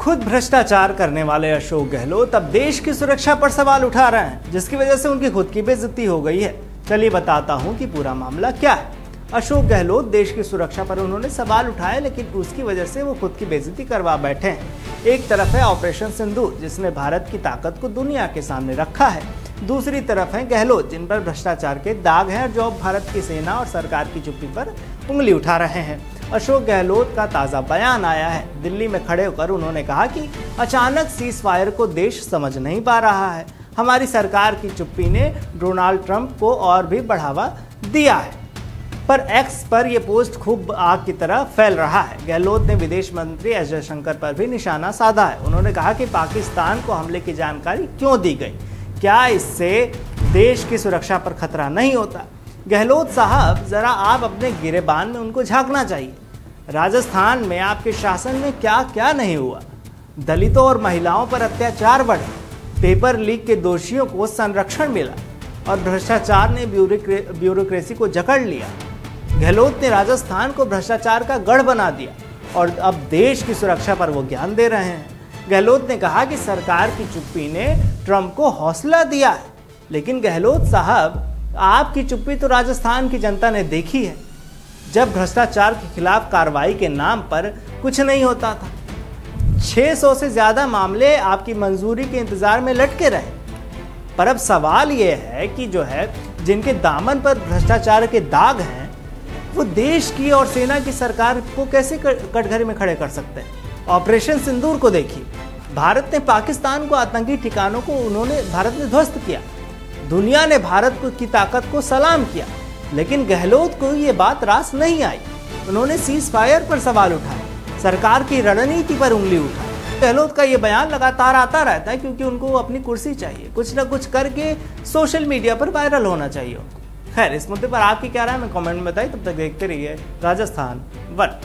खुद भ्रष्टाचार करने वाले अशोक गहलोत अब देश की सुरक्षा पर सवाल उठा रहे हैं, जिसकी वजह से उनकी खुद की बेइज्जती हो गई है। चलिए बताता हूं कि पूरा मामला क्या है। अशोक गहलोत देश की सुरक्षा पर उन्होंने सवाल उठाए, लेकिन उसकी वजह से वो खुद की बेइज्जती करवा बैठे हैं। एक तरफ है ऑपरेशन सिंदूर, जिसने भारत की ताकत को दुनिया के सामने रखा है। दूसरी तरफ है गहलोत, जिन पर भ्रष्टाचार के दाग हैं और जो भारत की सेना और सरकार की चुप्पी पर उंगली उठा रहे हैं। अशोक गहलोत का ताज़ा बयान आया है। दिल्ली में खड़े होकर उन्होंने कहा कि अचानक सीज फायर को देश समझ नहीं पा रहा है। हमारी सरकार की चुप्पी ने डोनाल्ड ट्रंप को और भी बढ़ावा दिया है। पर एक्स पर यह पोस्ट खूब आग की तरह फैल रहा है। गहलोत ने विदेश मंत्री एस जयशंकर पर भी निशाना साधा है। उन्होंने कहा कि पाकिस्तान को हमले की जानकारी क्यों दी गई, क्या इससे देश की सुरक्षा पर खतरा नहीं होता। गहलोत साहब, जरा आप अपने गिरेबान में उनको झांकना चाहिए। राजस्थान में आपके शासन में क्या क्या नहीं हुआ। दलितों और महिलाओं पर अत्याचार बढ़े, पेपर लीक के दोषियों को संरक्षण मिला और भ्रष्टाचार ने ब्यूरोक्रेसी को जकड़ लिया। गहलोत ने राजस्थान को भ्रष्टाचार का गढ़ बना दिया और अब देश की सुरक्षा पर वो ज्ञान दे रहे हैं। गहलोत ने कहा कि सरकार की चुप्पी ने ट्रंप को हौसला दिया है, लेकिन गहलोत साहब, आपकी चुप्पी तो राजस्थान की जनता ने देखी है, जब भ्रष्टाचार के खिलाफ कार्रवाई के नाम पर कुछ नहीं होता था। 600 से ज्यादा मामले आपकी मंजूरी के इंतजार में लटके रहे। पर अब सवाल यह है कि जिनके दामन पर भ्रष्टाचार के दाग हैं, वो देश की और सेना की सरकार को कैसे कटघरे में खड़े कर सकते हैं। ऑपरेशन सिंदूर को देखिए, भारत ने पाकिस्तान को आतंकी ठिकानों को भारत ने ध्वस्त किया। दुनिया ने भारत की ताकत को सलाम किया, लेकिन गहलोत को ये बात रास नहीं आई। उन्होंने सीज फायर पर सवाल उठाए, सरकार की रणनीति पर उंगली उठाई। गहलोत का ये बयान लगातार आता रहता है क्योंकि उनको अपनी कुर्सी चाहिए, कुछ ना कुछ करके सोशल मीडिया पर वायरल होना चाहिए उनको। खैर, इस मुद्दे पर आपकी क्या राय है, मैं कमेंट में बताइए। तब तक देखते रहिए राजस्थान वन।